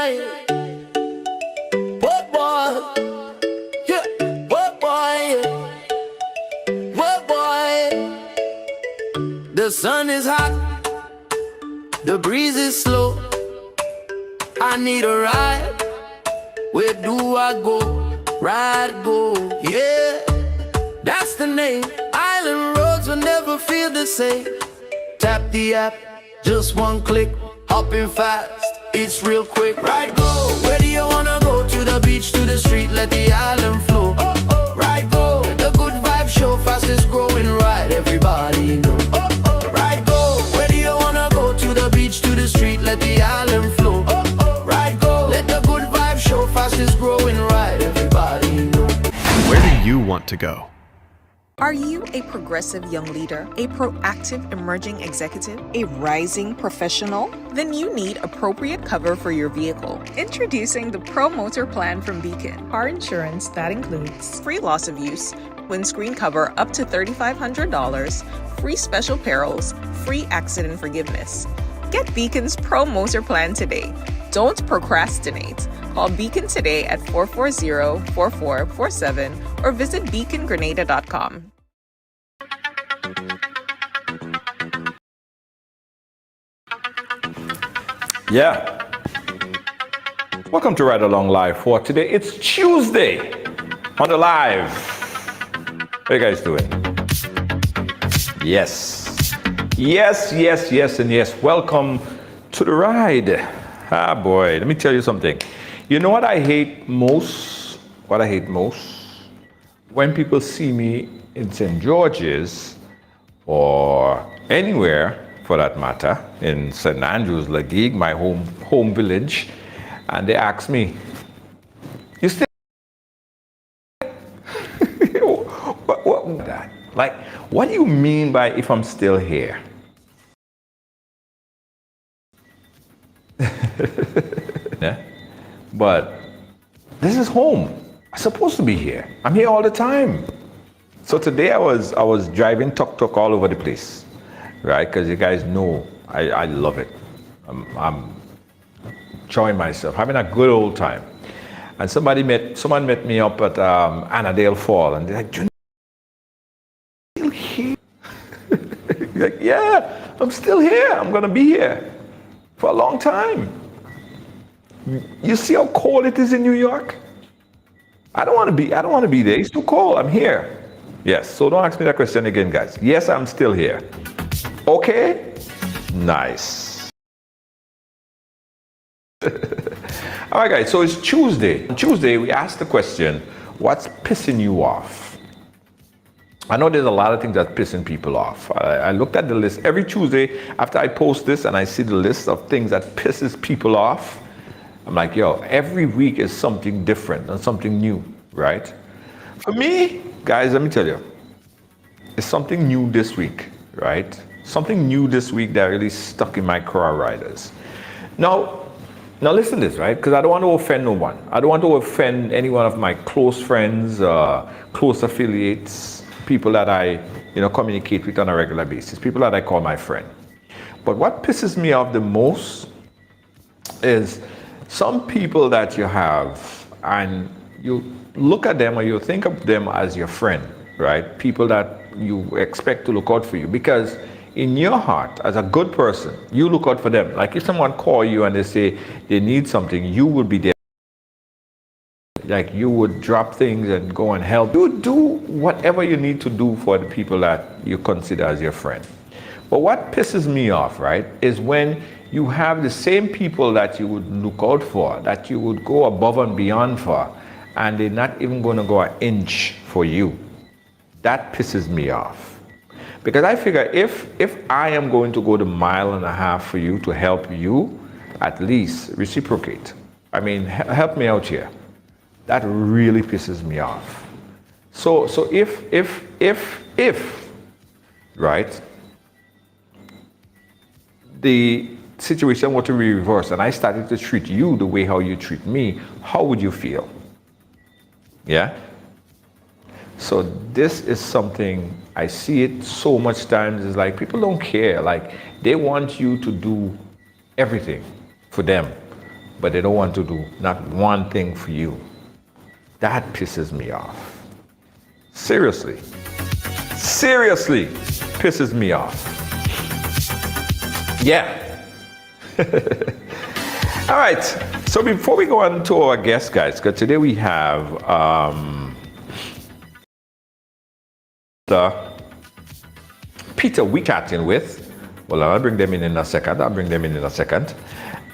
night. What boy? Yeah, what boy? What boy? The sun is hot, the breeze is slow. I need a ride. Where do I go? Ride go, yeah. That's the name. Island roads will never feel the same. Tap the app, just one click, hopping fast, it's real quick. Right go, where do you wanna go? To the beach, to the street, let the island flow. Right go, the good vibe show, fastest growing ride, everybody know. Right go, where do you wanna go? To the beach, to the street, let the island flow. Right go, let the good vibe show, fastest growing ride, everybody know. Where do you want to go? Are you a progressive young leader, a proactive emerging executive, a rising professional? Then you need appropriate cover for your vehicle. Introducing the Pro Motor Plan from Beacon. Car insurance that includes free loss of use, windscreen cover up to $3,500, free special perils, free accident forgiveness. Get Beacon's Pro Motor Plan today. Don't procrastinate. Call Beacon today at 440-4447 or visit beacongrenada.com. Yeah. Welcome to Ride Along Live for today. It's Tuesday on the live. How you guys doing? Yes. Yes, yes, yes, and yes. Welcome to the ride. Ah, boy, let me tell you something. You know what I hate most? What I hate most? When people see me in St. George's or anywhere for that matter, in St. Andrews, Laguigue, my home village, and they ask me, you still what that? Like, what do you mean by if I'm still here? Yeah. But this is home. I'm supposed to be here. I'm here all the time. So today I was driving tuk-tuk all over the place, right? Because you guys know I love it. I'm enjoying myself, having a good old time. And someone met me up at Annandale Fall, and they're like, "You're still here?" Like, yeah, I'm still here. I'm gonna be here for a long time. You see how cold it is in New York? I don't want to be there. It's too cold. I'm here. Yes, so don't ask me that question again, guys. Yes, I'm still here. Okay? Nice. All right, guys, so it's Tuesday. On Tuesday, we asked the question, what's pissing you off? I know there's a lot of things that's pissing people off. I looked at the list every Tuesday after I post this and I see the list of things that pisses people off. I'm like, yo, every week is something different and something new, right? For me, guys, let me tell you, it's something new this week, right? Something new this week that really stuck in my car riders. Now listen to this, right? Because I don't want to offend no one. I don't want to offend any one of my close friends, close affiliates, people that I, communicate with on a regular basis, people that I call my friend. But what pisses me off the most is some people that you have and you look at them or you think of them as your friend, right? People that you expect to look out for you because in your heart, as a good person, you look out for them. Like if someone call you and they say they need something, you would be there. Like you would drop things and go and help. You do whatever you need to do for the people that you consider as your friend. But what pisses me off, right, is when you have the same people that you would look out for, that you would go above and beyond for, and they're not even going to go an inch for you. That pisses me off. Because I figure if I am going to go the mile and a half for you to help you, at least reciprocate. I mean, help me out here. That really pisses me off. So if, right, the situation were to be reversed and I started to treat you the way how you treat me, how would you feel? Yeah? So this is something, I see it so much times, it's like people don't care. Like they want you to do everything for them. but they don't want to do not one thing for you. That pisses me off. Seriously. Seriously pisses me off. Yeah. All right. So before we go on to our guest, guys, because today we have Peter we chatting with. Well, I'll bring them in a second.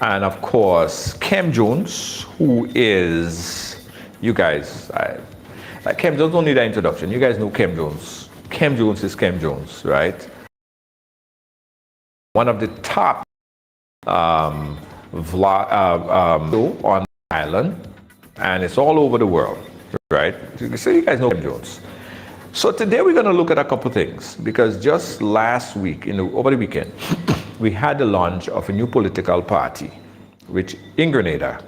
And of course, Kem Jones, who is, you guys, Kem Jones don't need an introduction. You guys know Kem Jones. Kem Jones is Kem Jones, right? One of the top on the island, and it's all over the world, right? So you guys know Kem Jones. So today we're going to look at a couple things, because just last week, over the weekend, we had the launch of a new political party, which in Grenada,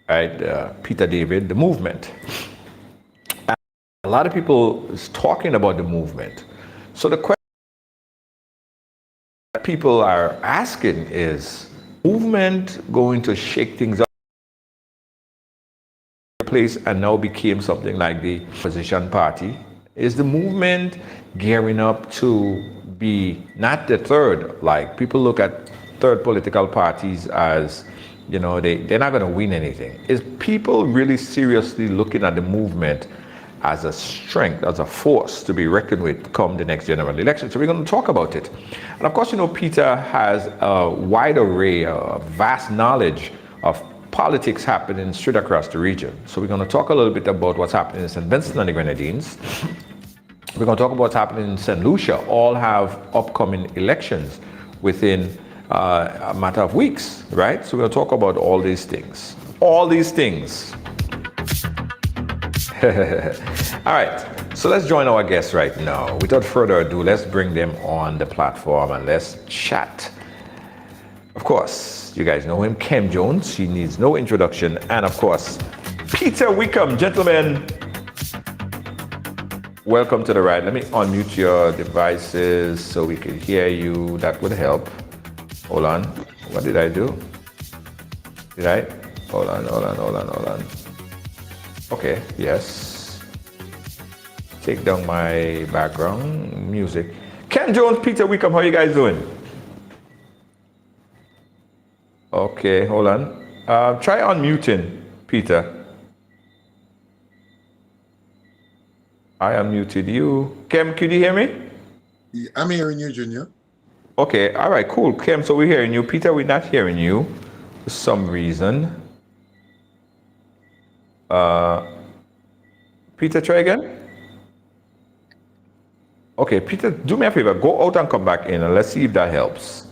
right? Peter David, the movement. And a lot of people is talking about the movement. So the question that people are asking is, movement going to shake things up place and now became something like the opposition party? Is the movement gearing up to be not the third? Like, people look at third political parties as, they're not going to win anything. Is people really seriously looking at the movement as a strength, as a force to be reckoned with come the next general election? So we're going to talk about it. And of course, Peter has a wide array, a vast knowledge of politics happening straight across the region. So we're going to talk a little bit about what's happening in St. Vincent and the Grenadines. We're going to talk about what's happening in St. Lucia. All have upcoming elections within a matter of weeks, right? So we're going to talk about all these things. All these things. All right. So let's join our guests right now. Without further ado, let's bring them on the platform and let's chat. Of course, you guys know him, Kem Jones. He needs no introduction. And of course, Peter Wickham. Gentlemen, welcome to the ride. Let me unmute your devices so we can hear you. That would help. Hold on. What did I do? Did I? Hold on. Okay, yes. Take down my background music. Kem Jones, Peter Wickham, how you guys doing? Okay, hold on. Try unmuting, Peter. I unmuted you. Kem, could you hear me? I'm hearing you, Junior. Okay, all right, cool. Kem, so we're hearing you. Peter, we're not hearing you for some reason. Peter, try again. Okay, Peter, do me a favor. Go out and come back in, and let's see if that helps.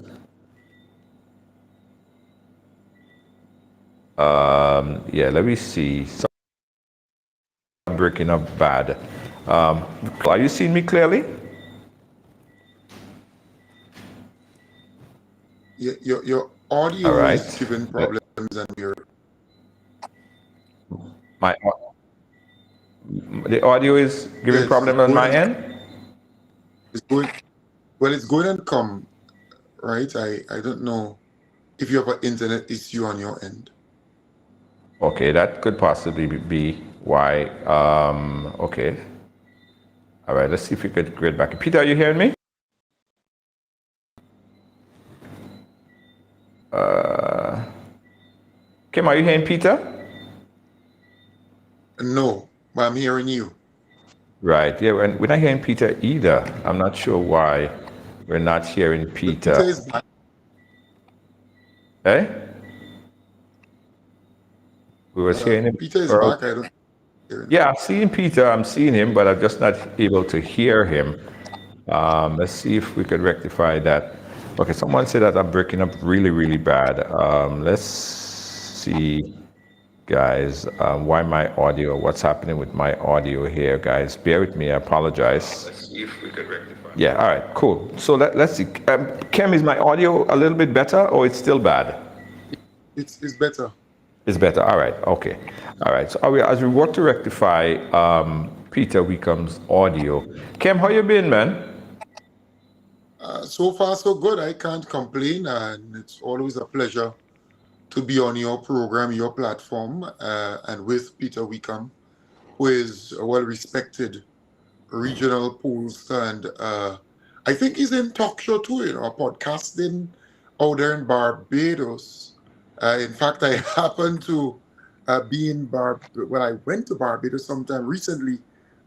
Yeah, let me see. I'm breaking up bad. Are you seeing me clearly? Your audio right. is giving problems, and the audio is giving problem on my end. It's going. Well, it's going and come, right? I don't know if you have an internet issue on your end. Okay, that could possibly be why. Okay. All right, let's see if we could get back. Peter, are you hearing me? Kim, are you hearing Peter? No, but I'm hearing you. Right, yeah, we're not hearing Peter either. I'm not sure why we're not hearing Peter. Peter is back. Eh? We were hearing him. Peter is back. I don't hear him. Yeah, I'm seeing Peter. I'm seeing him, but I'm just not able to hear him. Let's see if we could rectify that. Okay, someone said that I'm breaking up really, really bad. Let's see, guys, why my audio, what's happening with my audio here, guys. Bear with me, I apologize. Let's see if we could rectify. Yeah, all right, cool. So let's see. Kem, is my audio a little bit better or it's still bad? It's better. It's better, all right, okay. All right, so as we work to rectify Peter Wickham's audio. Kem, how you been, man? So far, so good. I can't complain, and it's always a pleasure to be on your program, your platform, and with Peter Wickham, who is a well-respected regional pollster, and I think he's in talk show too, podcasting out there in Barbados. In fact, I happened to be in I went to Barbados sometime recently,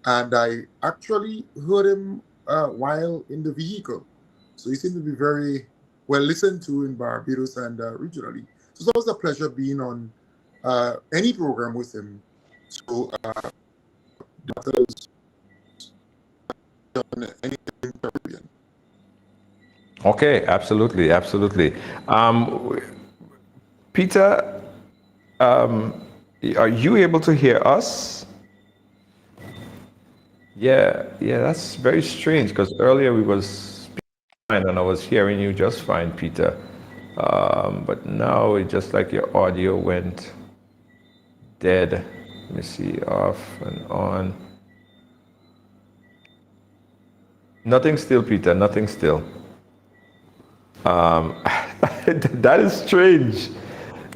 and I actually heard him while in the vehicle. So he seemed to be very well listened to in Barbados and regionally. So it's always a pleasure being on any program with him. So that is done anything Caribbean. Okay, absolutely, absolutely. Peter, are you able to hear us? Yeah, that's very strange because earlier we was speaking and I was hearing you just fine, Peter. But now it's just like your audio went dead. Let me see, off and on. Nothing still, Peter, nothing still. That is strange.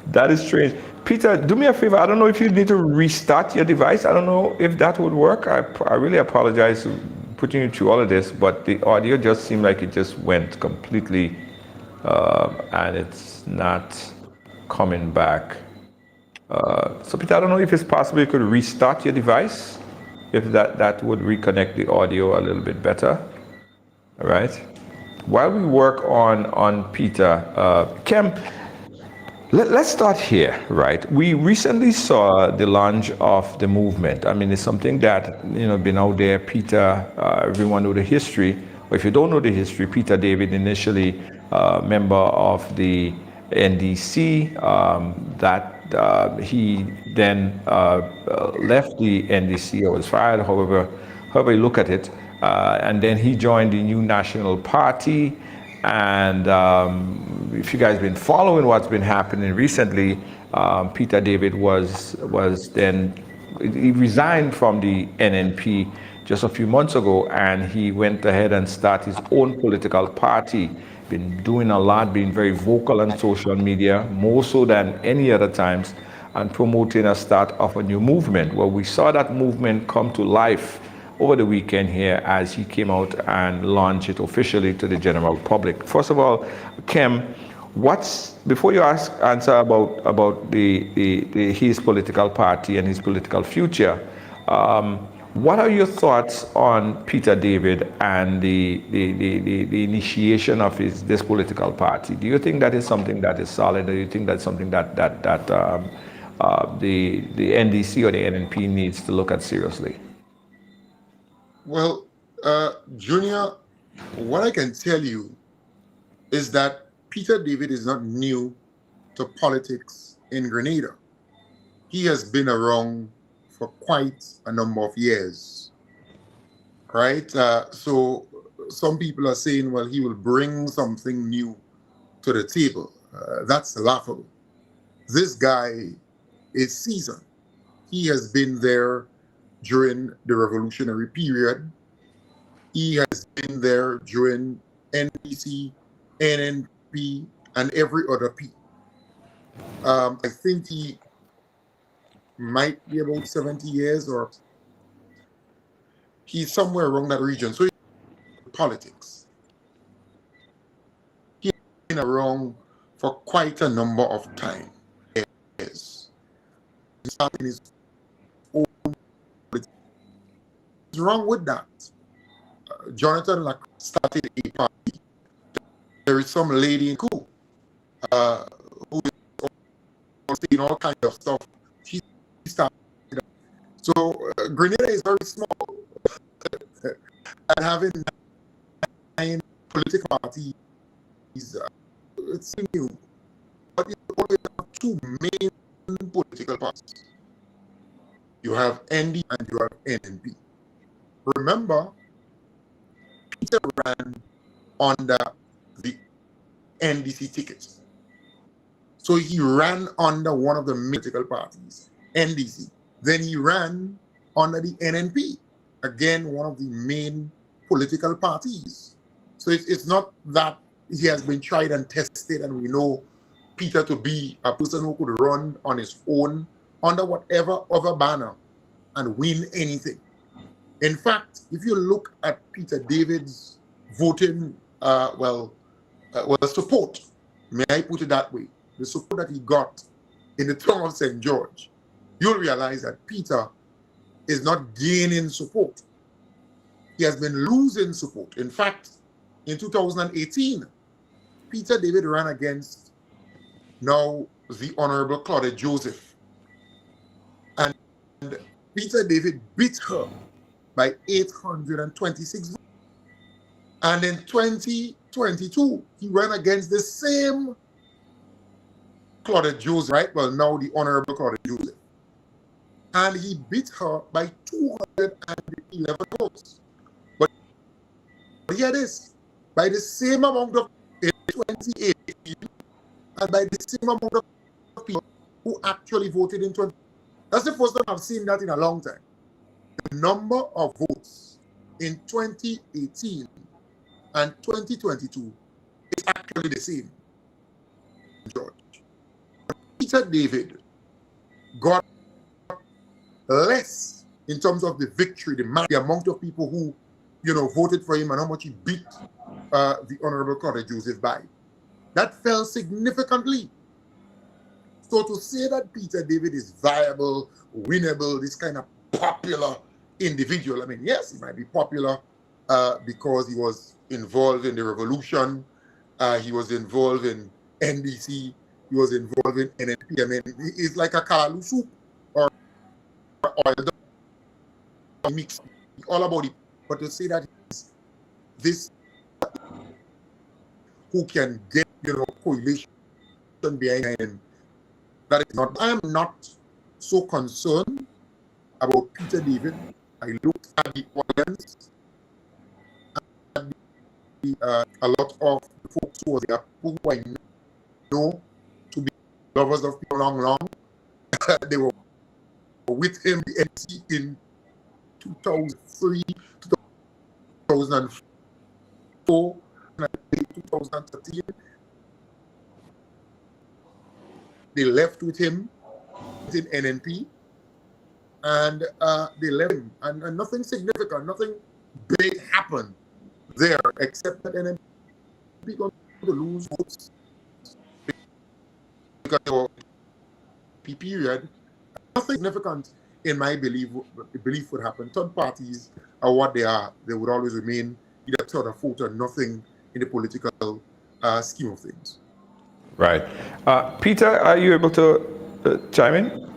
That is strange. Peter, do me a favor. I don't know if you need to restart your device. I don't know if that would work. I really apologize for putting you through all of this, but the audio just seemed like it just went completely, and it's not coming back. So Peter, I don't know if it's possible you could restart your device, if that would reconnect the audio a little bit better. All right. While we work on Peter, Kem, let's start here, right? We recently saw the launch of the movement. I mean, it's something that, been out there. Peter, everyone know the history. Or if you don't know the history, Peter David initially member of the NDC, he then left the NDC or was fired, however you look at it. And then he joined the New National Party. And if you guys been following what's been happening recently, Peter David was then, he resigned from the NNP just a few months ago, and he went ahead and started his own political party. Been doing a lot, being very vocal on social media, more so than any other times, and promoting a start of a new movement. Well, we saw that movement come to life over the weekend here as he came out and launched it officially to the general public. First of all, Kem, before you answer about his political party and his political future, what are your thoughts on Peter David and the initiation of this political party? Do you think that is something that is solid, or do you think that's something that the NDC or the NNP needs to look at seriously? Well, Junior, what I can tell you is that Peter David is not new to politics in Grenada. He has been around for quite a number of years, right? So some people are saying, well, he will bring something new to the table. That's laughable. This guy is seasoned. He has been there during the revolutionary period. He has been there during NDC, NNP, and every other P. I think he might be about 70 years, or he's somewhere around that region. So he's politics. He's been around for quite a number of time. Yes. He's starting his own politics. What's wrong with that? Jonathan started a party. There is some lady in Cool who is saying all kinds of stuff. She started. So Grenada is very small, and having 9 political parties, it's new. But you only have 2 main political parties. You have ND and you have NNP. Remember, Peter ran under the NDC ticket. So he ran under one of the political parties, NDC. Then he ran under the NNP, again, one of the main political parties. So it's not that he has been tried and tested and we know Peter to be a person who could run on his own under whatever other banner and win anything. In fact, if you look at Peter David's voting, support, may I put it that way, the support that he got in the town of St. George, you'll realize that Peter is not gaining support. He has been losing support. In fact, in 2018, Peter David ran against now the Honorable Claudette Joseph. And Peter David beat her by 826 votes. And in 2022, he ran against the same Claudette Joseph, right? Well, now the Honorable Claudette Joseph. And he beat her by 211 votes. But here it is, by the same amount of in 2018, and by the same amount of people who actually voted in 20. That's the first time I've seen that in a long time. The number of votes in 2018 and 2022 is actually the same. George. Peter David got less in terms of the victory, the amount of people who, voted for him and how much he beat the Honorable Claudette Joseph by. That fell significantly. So to say that Peter David is viable, winnable, this kind of popular individual, I mean, yes, he might be popular because he was involved in the revolution, he was involved in NDC, he was involved in NNP. I mean, he's like a Kalalu soup or oil mix, all about it. But to say that this who can get, coalition behind him, that is not. I am not so concerned about Peter David. I looked at the audience, and a lot of the folks who were there, who I know to be lovers of people long, they were with him, the NC, in 2003, 2004, and 2013. They left with him in NNP, and they left him, and nothing significant, nothing big happened there, except that NNP going to lose votes because they were period. Nothing significant, in my belief would happen. Third parties are what they are. They would always remain either third or fourth or nothing in the political scheme of things. Right. Peter, are you able to chime in?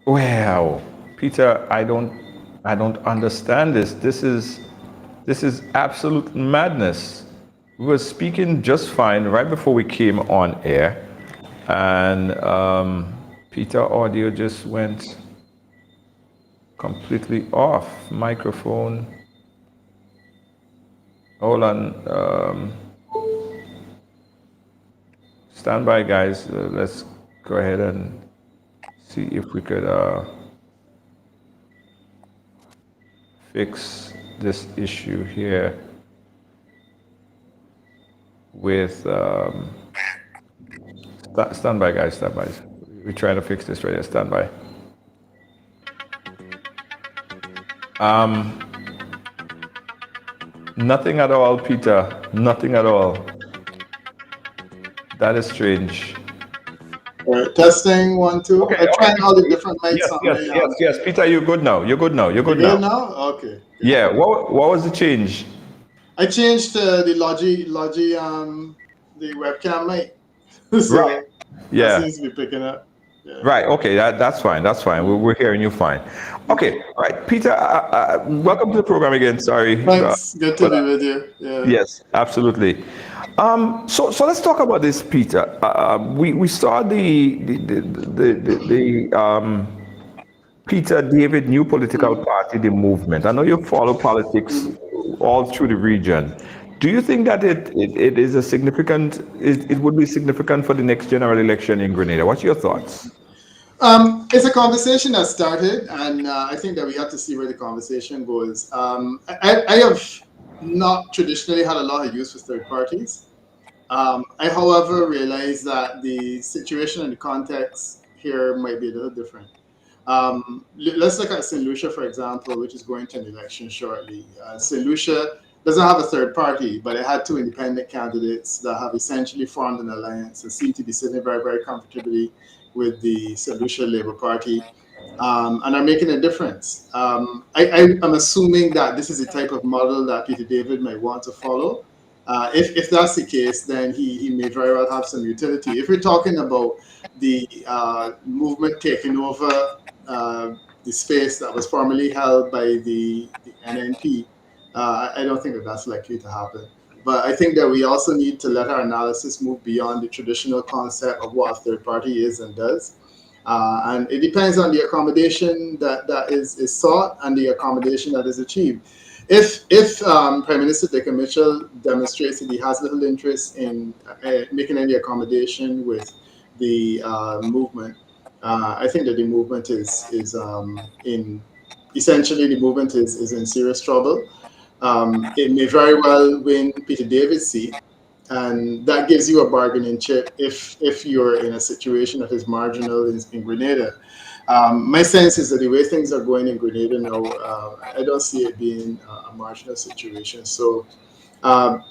Wow, Peter, I don't understand this. This is absolute madness. We were speaking just fine right before we came on air, and Peter audio just went completely off. Microphone. Hold on. Stand by, guys. Let's go ahead and see if we could fix this issue here with stand by, guys. Stand by. We're trying to fix this right here. Stand by. Nothing at all, Peter. Nothing at all. That is strange. All right, testing 1, 2. Okay, I'm trying all the different mics. Yes. Peter, you're good now. You're good now. Okay. Yeah. What was the change? I changed the Logi, the webcam mic. So Right. Yeah. that seems to be picking up. Yeah. Right. Okay. That's fine. That's fine. We're hearing you fine. Okay. All right, Peter. Welcome to the program again. Sorry. Thanks. Good to be with you. Yeah. Yes. Absolutely. So let's talk about this, Peter. We saw the Peter David new political party, the movement. I know you follow politics all through the region. Do you think that it is a significant? It would be significant for the next general election in Grenada? What's your thoughts? It's a conversation that started, and I think that we have to see where the conversation goes. I have not traditionally had a lot of use for third parties. I, however, realize that the situation and the context here might be a little different. Let's look at St. Lucia, for example, which is going to an election shortly. St. Lucia doesn't have a third party, but it had two independent candidates that have essentially formed an alliance and seem to be sitting very, very comfortably with the St. Lucia Labour Party, and are making a difference. I'm assuming that this is the type of model that Peter David might want to follow. If that's the case, then he may very well have some utility. If we're talking about the movement taking over the space that was formerly held by the NNP, I don't think that that's likely to happen. But I think that we also need to let our analysis move beyond the traditional concept of what a third party is and does. And it depends on the accommodation that is sought and the accommodation that is achieved. If Prime Minister Dick Mitchell demonstrates that he has little interest in making any accommodation with the movement, I think that the movement is in essentially the movement is in serious trouble. It may very well win Peter David's seat, and that gives you a bargaining chip if you're in a situation that is marginal in Grenada. My sense is that the way things are going in Grenada now, I don't see it being a marginal situation. So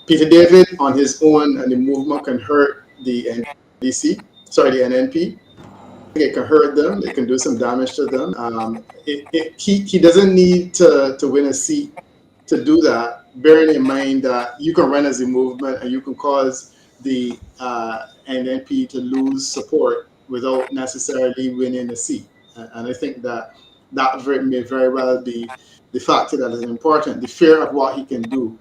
Peter David on his own and the movement can hurt the the NNP. It can hurt them. It can do some damage to them. He doesn't need to win a seat to do that, bearing in mind that you can run as a movement and you can cause the NNP to lose support without necessarily winning a seat. And I think that may very well be the factor that is important. The fear of what he can do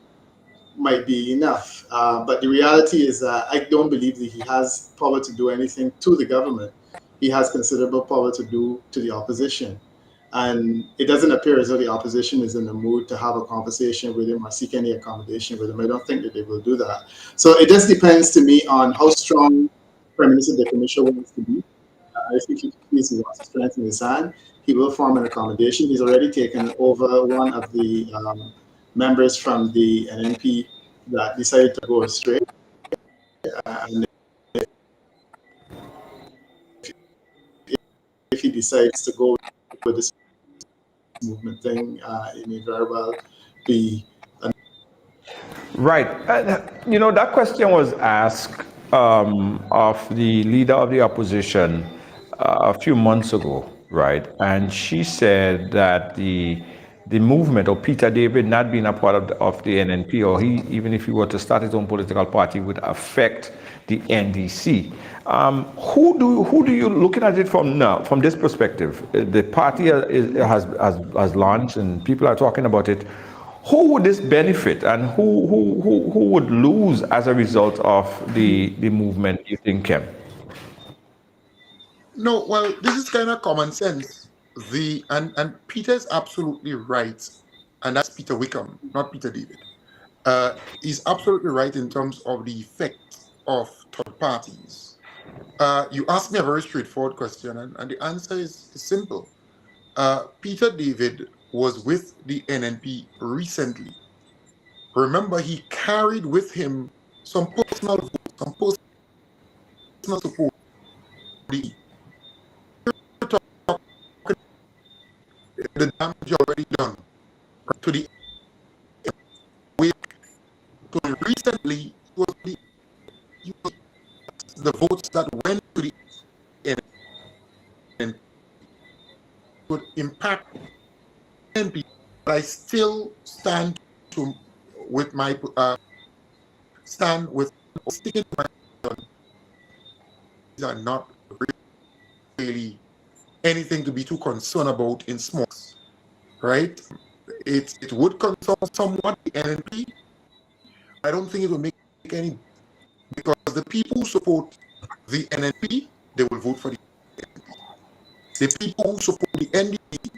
might be enough. But the reality is that I don't believe that he has power to do anything to the government. He has considerable power to do to the opposition. And it doesn't appear as though the opposition is in the mood to have a conversation with him or seek any accommodation with him. I don't think that they will do that. So it just depends to me on how strong Prime Minister Dick Mitchell wants to be. I think he wants to strengthen his hand. He will form an accommodation. He's already taken over one of the members from the NNP that decided to go astray. And if he decides to go with this movement thing, it may very well be. Right. That question was asked of the leader of the opposition a few months ago, right? And she said that the movement, or Peter David not being a part of the NNP, or even if he were to start his own political party, would affect the NDC. Who do you, looking at it from this perspective, the party has launched and people are talking about it. Who would this benefit, and who would lose as a result of the movement, you think, Kem? No, well, this is kind of common sense. And Peter's absolutely right, and that's Peter Wickham, not Peter David. He's absolutely right in terms of the effect of third parties. You asked me a very straightforward question, and the answer is simple. Peter David was with the NNP recently. Remember, he carried with him some personal votes, some personal support. The damage already done to the way to recently was the votes that went to the NNP would impact NNP. But I still stand with my sticking to my these are not really anything to be too concerned about in smokes, right? It would concern somewhat the NNP. I don't think it will make any, because the people who support the NNP, they will vote for the NNP. The people who support the NDP,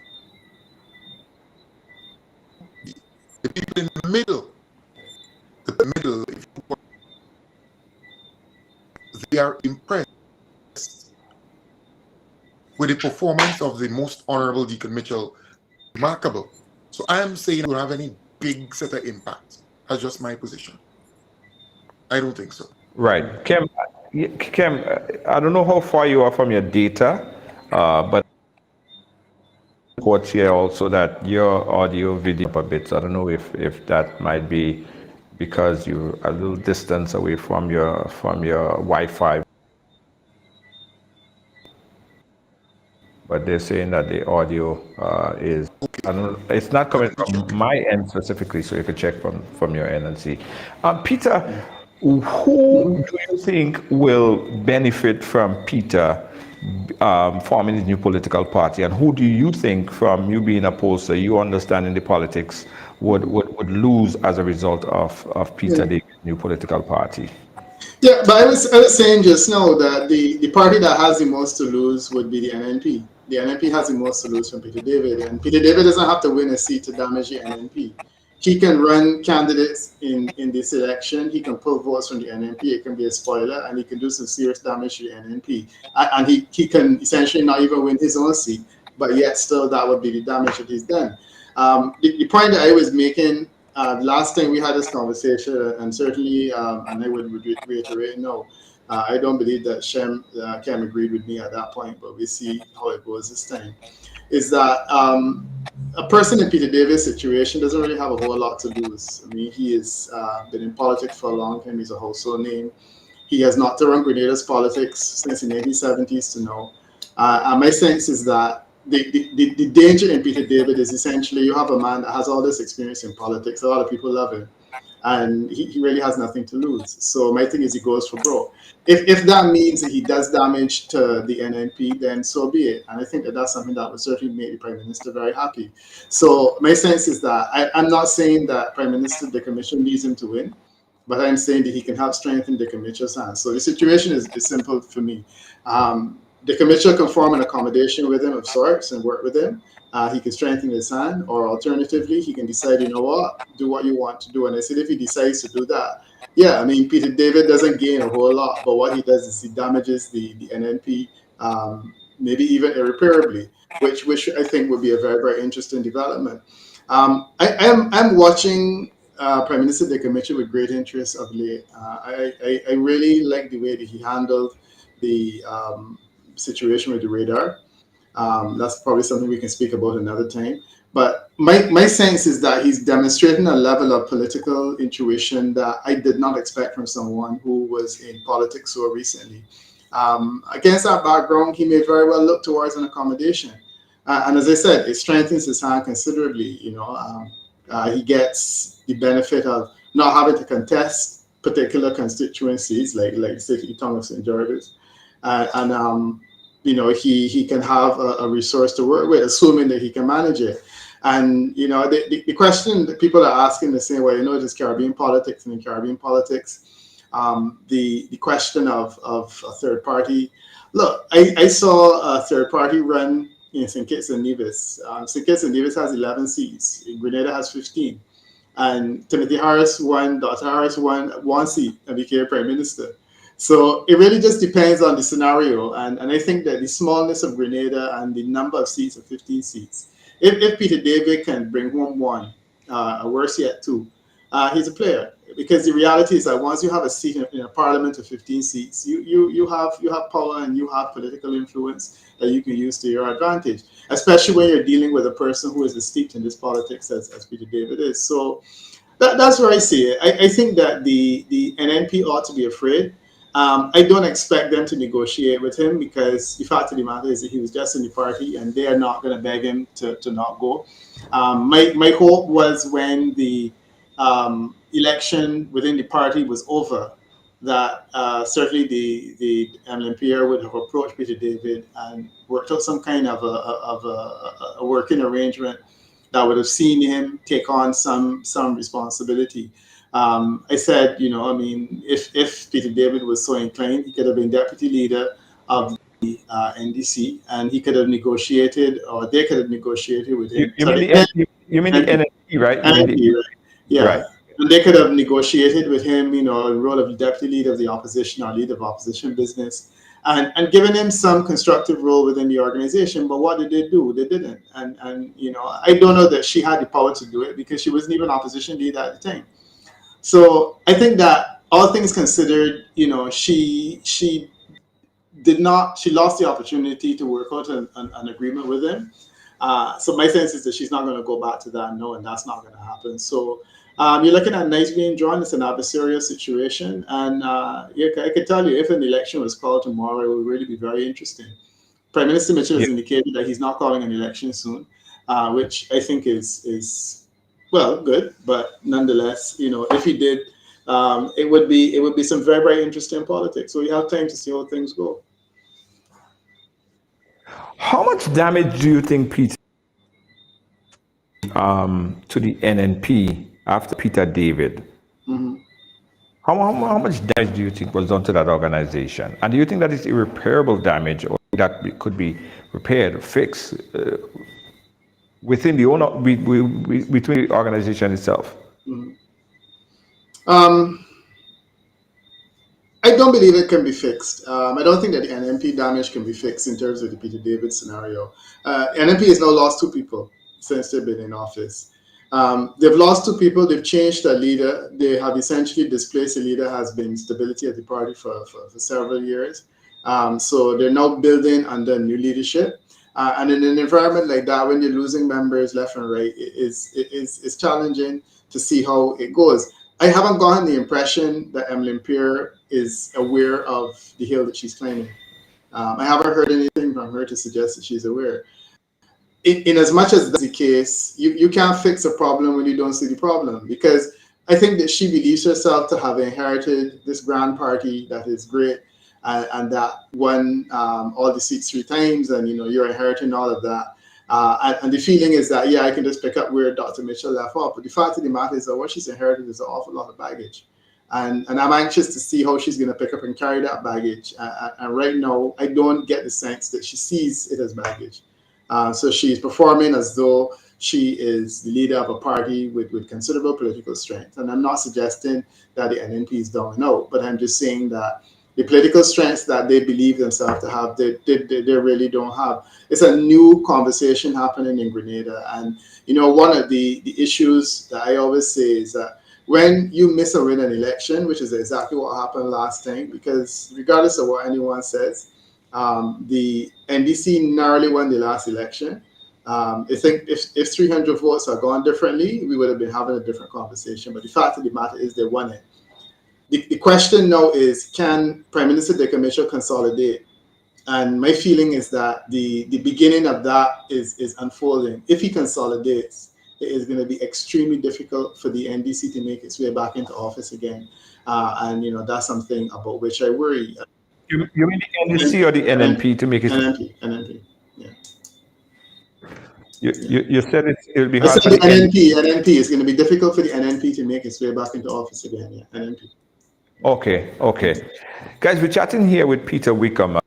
the people in the middle, they are impressed with the performance of the most honorable Deacon Mitchell. Remarkable. So I am saying it will have any big set of impact. That's just my position. I don't think so. Right. Kem, I don't know how far you are from your data, but reports here also that your audio video up a bit. So I don't know if that might be because you're a little distance away from your Wi-Fi. But they're saying that the audio is, I don't know, it's not coming Let me from check. my end specifically, so you could check from your end and see. Peter, who do you think will benefit from Peter forming his new political party, and who do you think, from you being a pollster, you understanding the politics, would lose as a result of Peter David's new political party? Yeah, but I was saying just now that the party that has the most to lose would be the NNP. The NNP has the most to lose from Peter David, and Peter David doesn't have to win a seat to damage the NNP. He can run candidates in this election. He can pull votes from the NNP. It can be a spoiler, and he can do some serious damage to the NNP. And he can essentially not even win his own seat, but yet still that would be the damage that he's done. The point that I was making last time we had this conversation, and certainly, and I would reiterate, no, I don't believe that Kem agreed with me at that point, but we see how it goes this time. Is that a person in Peter Davis' situation doesn't really have a whole lot to lose. I mean, he has been in politics for a long time. He's a household name. He has not run Grenada's politics since the 1970s to know. And my sense is that the danger in Peter David is essentially you have a man that has all this experience in politics. A lot of people love him, and he really has nothing to lose. So my thing is he goes for broke. If that means that he does damage to the NNP, then so be it. And I think that that's something that would certainly make the Prime Minister very happy. So my sense is that I'm not saying that Prime Minister the Commission needs him to win, but I'm saying that he can help strengthen the Commission's hands. So the situation is simple for me. The Commission can form an accommodation with him of sorts and work with him. He can strengthen his hand, or alternatively, he can decide, you know what, do what you want to do. And I said, if he decides to do that, yeah, I mean, Peter David doesn't gain a whole lot, but what he does is he damages the NNP, maybe even irreparably, which I think would be a very, very interesting development. I'm watching Prime Minister Dick Mitchell with great interest of late. I really like the way that he handled the situation with the radar. That's probably something we can speak about another time. But my sense is that he's demonstrating a level of political intuition that I did not expect from someone who was in politics so recently. Against that background, he may very well look towards an accommodation. And as I said, it strengthens his hand considerably. He gets the benefit of not having to contest particular constituencies like City Tongue St. George's. He can have a resource to work with, assuming that he can manage it. And, the question that people are asking the same way, there's Caribbean politics, and in Caribbean politics, the question of a third party. Look, I saw a third party run in St. Kitts and Nevis. St. Kitts and Nevis has 11 seats. Grenada has 15. And Timothy Harris won, Dr. Harris won one seat and became Prime Minister. So it really just depends on the scenario. And I think that the smallness of Grenada and the number of seats of 15 seats, if Peter David can bring home one, worse yet two, he's a player. Because the reality is that once you have a seat in a parliament of 15 seats, you have power and you have political influence that you can use to your advantage, especially when you're dealing with a person who is as steeped in this politics as Peter David is. So that's where I see it. I think that the NNP ought to be afraid. I don't expect them to negotiate with him because the fact of the matter is that he was just in the party and they are not going to beg him to not go. My hope was when the election within the party was over, that certainly the MLMPR would have approached Peter David and worked out some kind of a working arrangement that would have seen him take on some responsibility. I said, if Peter David was so inclined, he could have been deputy leader of the NDC, and he could have negotiated, or they could have negotiated with him. You mean the NNP, right? NNP, right? Yeah. Right. And they could have negotiated with him, the role of deputy leader of the opposition or leader of opposition business, and given him some constructive role within the organization. But what did they do? They didn't. And I don't know that she had the power to do it because she wasn't even opposition leader at the time. So I think that all things considered, she did not. She lost the opportunity to work out an agreement with him. So my sense is that she's not going to go back to that no, and that's not going to happen. So you're looking at knives being drawn. It's an adversarial situation, and yeah, I can tell you, if an election was called tomorrow, it would really be very interesting. Prime Minister Mitchell Yeah. has indicated that he's not calling an election soon, which I think is well good, but nonetheless, if he did, it would be some very very interesting politics. So we have time to see how things go. How much damage do you think, Peter, to the NNP after Peter David? How much damage do you think was done to that organization? And do you think that is irreparable damage, or that could be repaired or fixed within the owner, between the organization itself? Um, I don't believe it can be fixed. I don't think that the NNP damage can be fixed in terms of the Peter David scenario. NNP has now lost two people since they've been in office. They've lost two people. They've changed their leader. They have essentially displaced a leader has been stability at the party for several years. So they're now building under new leadership. And in an environment like that, when you're losing members left and right, it's challenging to see how it goes. I haven't gotten the impression that Emmeline Peer is aware of the hill that she's claiming. I haven't heard anything from her to suggest that she's aware. In as much as that's the case, you can't fix a problem when you don't see the problem, because I think that she believes herself to have inherited this grand party that is great, and that won all the seats 3 times, and you're inheriting all of that. And the feeling is that, yeah, I can just pick up where Dr. Mitchell left off. But the fact of the matter is that what she's inherited is an awful lot of baggage. And I'm anxious to see how she's going to pick up and carry that baggage. And right now, I don't get the sense that she sees it as baggage. So she's performing as though she is the leader of a party with considerable political strength. And I'm not suggesting that the NNP is down and out, but I'm just saying that the political strengths that they believe themselves to have, they really don't have. It's a new conversation happening in Grenada. And, one of the issues that I always say is that when you miss a win an election, which is exactly what happened last time, because regardless of what anyone says, the NDC narrowly won the last election. I think if 300 votes had gone differently, we would have been having a different conversation. But the fact of the matter is they won it. The question now is, can Prime Minister Dick Mitchell consolidate? And my feeling is that the beginning of that is unfolding. If he consolidates, it is going to be extremely difficult for the NDC to make its way back into office again. And that's something about which I worry. You mean the NDC or the NNP to make it? NNP. Yeah. You said it'll be I hard said for the the NNP is going to be difficult for the NNP to make its way back into office again. Yeah, NNP. Okay. Guys, we're chatting here with Peter Wickham.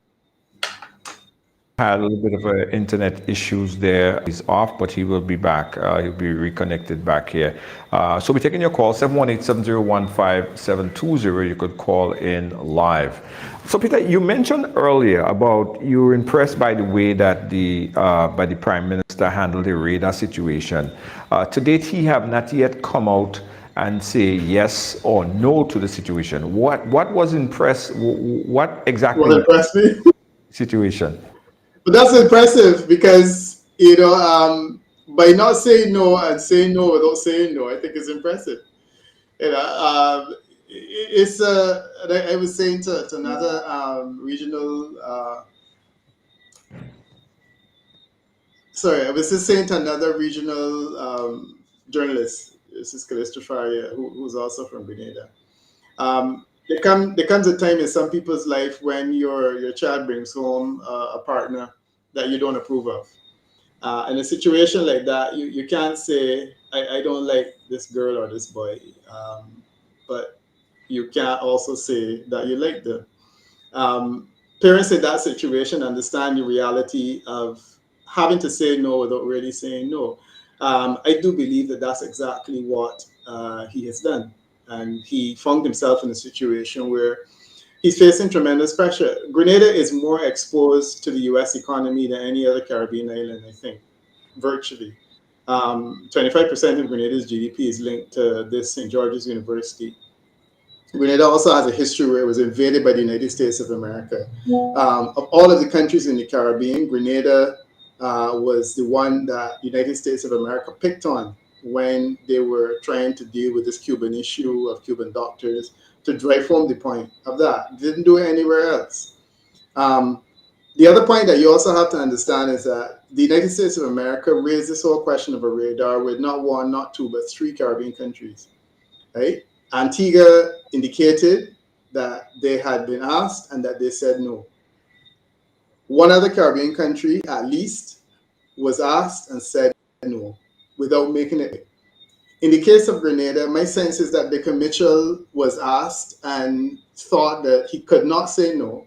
Had a little bit of internet issues there. He's off, but he will be back. He'll be reconnected back here. So we're taking your call, 718-701-5720. You could call in live. So Peter, you mentioned earlier about you were impressed by the way that by the Prime Minister handled the radar situation. To date, he have not yet come out and say yes or no to the situation. What was what exactly What impressed me? situation? But that's impressive because, by not saying no and saying no without saying no, I think is impressive. It's I was saying to another regional, I was just saying to another regional journalist, this is Calista Faria, who's also from Grenada. There comes a time in some people's life when your child brings home a partner that you don't approve of. In a situation like that, you can't say, I don't like this girl or this boy, but you can't also say that you like them. Parents in that situation understand the reality of having to say no without really saying no. I do believe that that's exactly what he has done. And he found himself in a situation where he's facing tremendous pressure. Grenada is more exposed to the US economy than any other Caribbean island, I think, virtually. 25% of Grenada's GDP is linked to this St. George's University. Grenada also has a history where it was invaded by the United States of America. Of all of the countries in the Caribbean, Grenada was the one that the United States of America picked on when they were trying to deal with this Cuban issue of Cuban doctors to drive home the point of that. Didn't do it anywhere else. Um, the other point that you also have to understand is that the United States of America raised this whole question of a radar with not one, not two, but three Caribbean countries, right? Antigua indicated that they had been asked and that they said no. One other Caribbean country, at least, was asked and said no without making it. In the case of Grenada, my sense is that Baker Mitchell was asked and thought that he could not say no,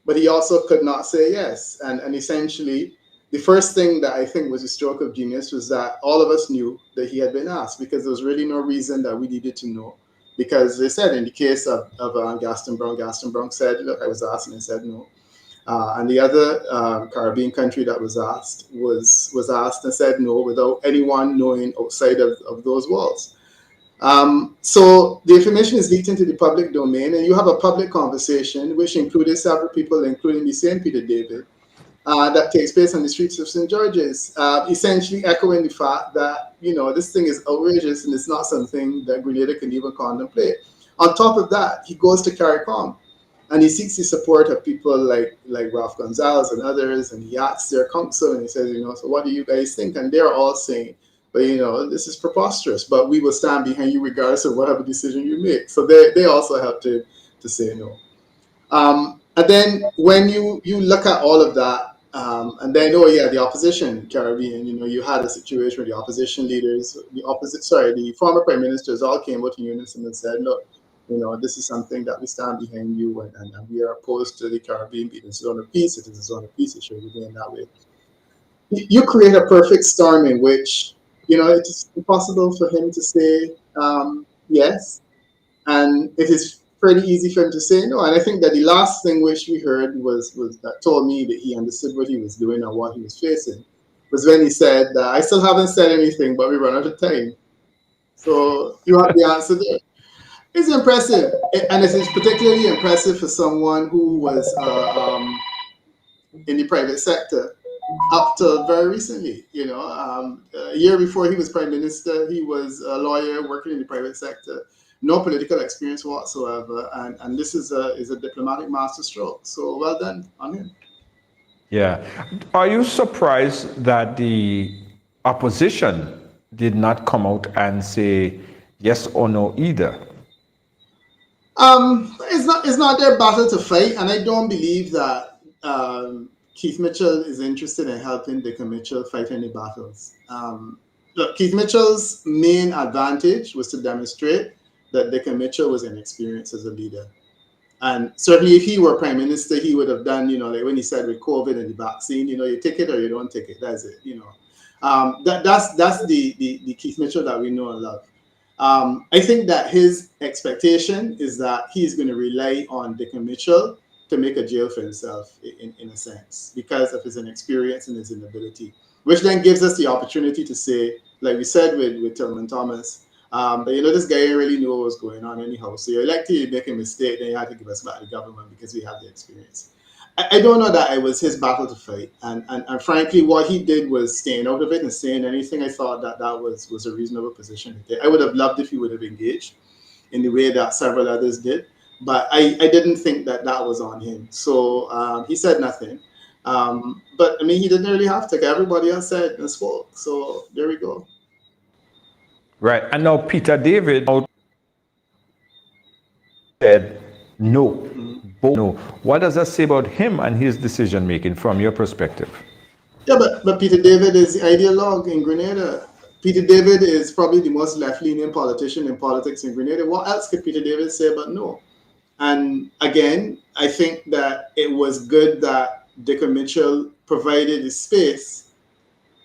but he also could not say yes. And essentially, the first thing that I think was a stroke of genius was that all of us knew that he had been asked because there was really no reason that we needed to know. Because they said in the case of Gaston Brown said, look, I was asked and I said no. And the other Caribbean country that was asked was asked and said no without anyone knowing outside of those walls. So the information is leaked into the public domain, and you have a public conversation which included several people, including the same Peter David, that takes place on the streets of St. George's, essentially echoing the fact that, you know, this thing is outrageous and it's not something that Grenada can even contemplate. On top of that, he goes to CARICOM and he seeks the support of people like Ralph Gonzalez and others, and he asks their counsel and he says, you know, so what do you guys think? And they're all saying, but you know, this is preposterous, but we will stand behind you regardless of whatever decision you make. So they also have to say no. And then when you look at all of that, and then, oh yeah, the opposition Caribbean, you know, you had a situation where the opposition leaders, the former prime ministers all came out in unison and said, look, you know, this is something that we stand behind you, and we are opposed to the Caribbean being a zone of peace. It is a zone of peace. It should remain that way. You create a perfect storm in which, you know, it is impossible for him to say yes, and it is pretty easy for him to say no. And I think that the last thing which we heard was that told me that he understood what he was doing and what he was facing was when he said that I still haven't said anything, but we run out of time. So you have the answer there. It's impressive, and it is particularly impressive for someone who was in the private sector up to very recently. You know, a year before he was prime minister, he was a lawyer working in the private sector, no political experience whatsoever, and this is a diplomatic masterstroke. So well done on him. Yeah. Are you surprised that the opposition did not come out and say yes or no either? It's not their battle to fight, and I don't believe that Keith Mitchell is interested in helping Dicker Mitchell fight any battles. Look, Keith Mitchell's main advantage was to demonstrate that Dicker Mitchell was inexperienced as a leader. And certainly if he were prime minister, he would have done, you know, like when he said with COVID and the vaccine, you know, you take it or you don't take it. That's it, you know. That's the Keith Mitchell that we know and love. I think that his expectation is that he's going to rely on Dicker Mitchell to make a jail for himself, in a sense, because of his inexperience and his inability, which then gives us the opportunity to say, like we said with Tillman Thomas, but you know, this guy really knew what was going on anyhow. So you're likely to make a mistake, then you have to give us back the government because we have the experience. I don't know that it was his battle to fight. And frankly, what he did was staying out of it and saying anything. I thought that was a reasonable position to take. I would have loved if he would have engaged in the way that several others did. But I didn't think that was on him. So he said nothing. But I mean, he didn't really have to. Everybody else said and spoke. So there we go. Right. And now Peter David said no. No. What does that say about him and his decision making from your perspective? Yeah, but Peter David is the ideologue in Grenada. Peter David is probably the most left-leaning politician in politics in Grenada. What else could Peter David say but no? And again, I think that it was good that Dicker Mitchell provided the space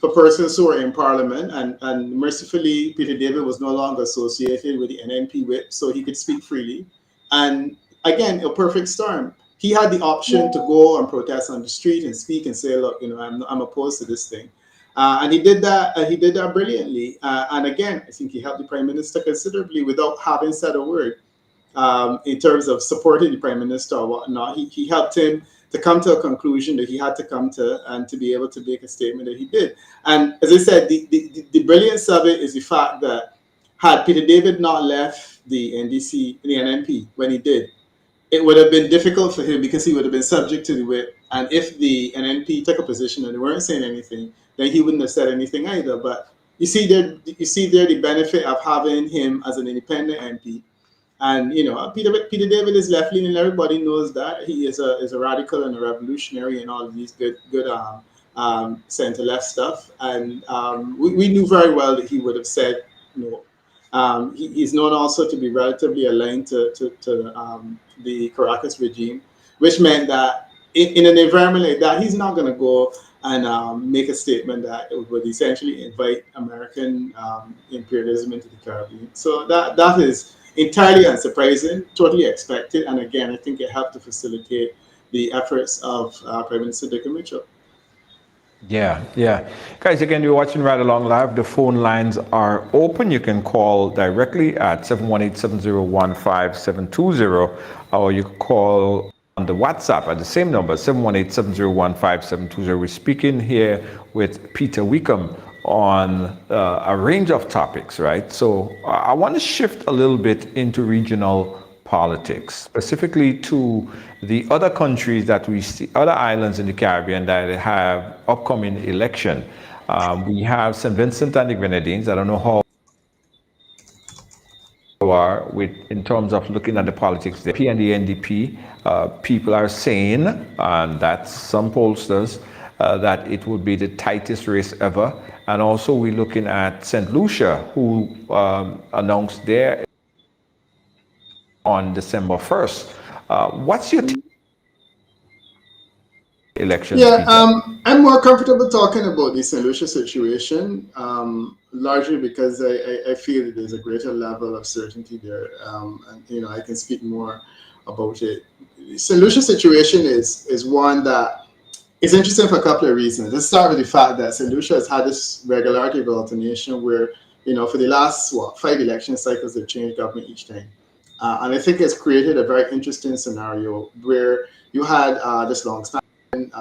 for persons who were in Parliament, and mercifully, Peter David was no longer associated with the NNP whip, so he could speak freely. And again, a perfect storm. He had the option to go and protest on the street and speak and say, look, you know, I'm opposed to this thing. And he did that. He did that brilliantly. And again, I think he helped the prime minister considerably without having said a word. in terms of supporting the prime minister or whatnot. He helped him to come to a conclusion that he had to come to, and to be able to make a statement that he did. And as I said, the brilliance of it is the fact that had Peter David not left the NDC, the NNP, when he did, it would have been difficult for him because he would have been subject to the whip. And if the NNP took a position and they weren't saying anything, then he wouldn't have said anything either. But you see there the benefit of having him as an independent MP. And Peter David is left leaning. Everybody knows that he is a radical and a revolutionary and all of these good center left stuff. And we knew very well that he would have said no. He's known also to be relatively aligned to the Caracas regime, which meant that in an environment like that, he's not going to go and make a statement that would essentially invite American imperialism into the Caribbean. So that is entirely unsurprising, totally expected, and again, I think it helped to facilitate the efforts of Prime Minister Dick Mitchell. Yeah, yeah. Guys, again, you're watching Right Along Live. The phone lines are open. You can call directly at 718-701-5720, or you can call on the WhatsApp at the same number, 718-701-5720. We're speaking here with Peter Wickham on a range of topics, right? So I want to shift a little bit into regional politics, specifically to the other countries that we see, other islands in the Caribbean that have upcoming election. We have St. Vincent and the Grenadines. I don't know how you are with in terms of looking at the politics there. P and the NDP, people are saying, and that's some pollsters, that it would be the tightest race ever. And also we're looking at St. Lucia, who announced their on December 1st. What's your election? Yeah, I'm more comfortable talking about the St. Lucia situation, largely because I feel that there's a greater level of certainty there, and I can speak more about it. The St. Lucia situation is one that is interesting for a couple of reasons. Let's start with the fact that St. Lucia has had this regularity of alternation where, for the last 5 election cycles, they've changed government each time. And I think it's created a very interesting scenario where you had this long-standing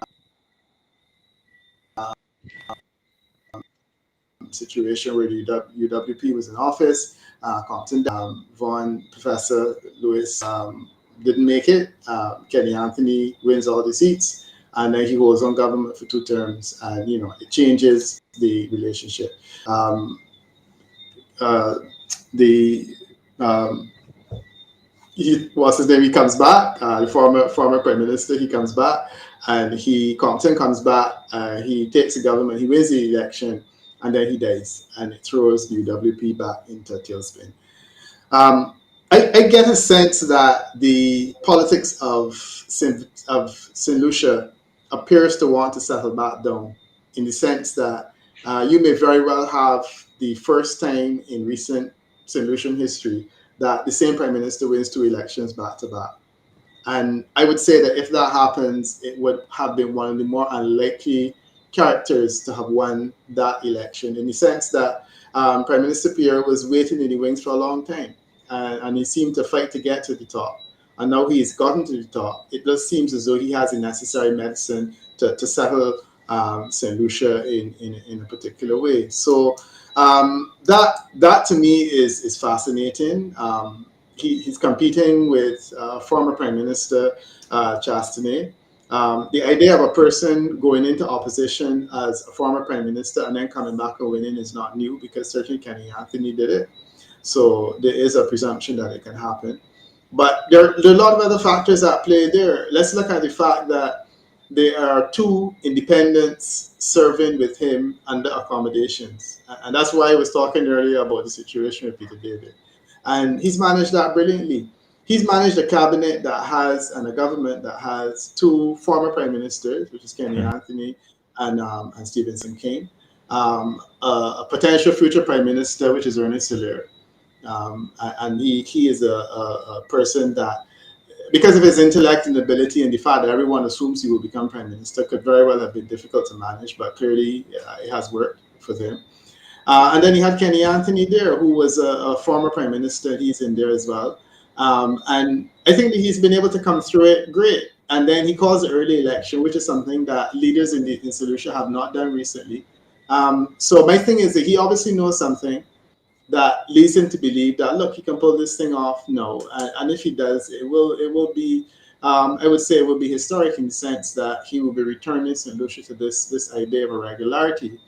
situation where the UWP was in office. Compton, Professor Lewis didn't make it. Kenny Anthony wins all the seats, and then he goes on government for 2 terms, and it changes the relationship. What's his name? He comes back. The former prime minister. He comes back, and Compton comes back. He takes the government. He wins the election, and then he dies, and it throws the UWP back into a tailspin. I get a sense that the politics of St. Lucia appears to want to settle back down, in the sense that you may very well have the first time in recent St. Lucian history that the same prime minister wins 2 elections back to back. And I would say that if that happens, it would have been one of the more unlikely characters to have won that election, in the sense that Prime Minister Pierre was waiting in the wings for a long time, and he seemed to fight to get to the top. And now he's gotten to the top. It just seems as though he has the necessary medicine to settle St. Lucia in a particular way. So that to me is fascinating. He's competing with former Prime Minister Chastanet. The idea of a person going into opposition as a former Prime Minister and then coming back and winning is not new, because certainly Kenny Anthony did it. So there is a presumption that it can happen. But there are a lot of other factors at play there. Let's look at the fact that there are 2 independents serving with him under accommodations. And that's why I was talking earlier about the situation with Peter David. And he's managed that brilliantly. He's managed a cabinet that has, and a government that has 2 former prime ministers, which is Kenny Anthony and Stevenson King, a potential future prime minister, which is Ernest Hilaire. And he is a person that, because of his intellect and ability and the fact that everyone assumes he will become prime minister, could very well have been difficult to manage, but clearly it has worked for them. And then he had Kenny Anthony there, who was a former prime minister. He's in there as well. And I think that he's been able to come through it great. And then he calls the early election, which is something that leaders in Solution have not done recently. So my thing is that he obviously knows something that leads him to believe that look, he can pull this thing off. No, and if he does, it will be. I would say it will be historic in the sense that he will be returning St. Lucia to this idea of irregularity.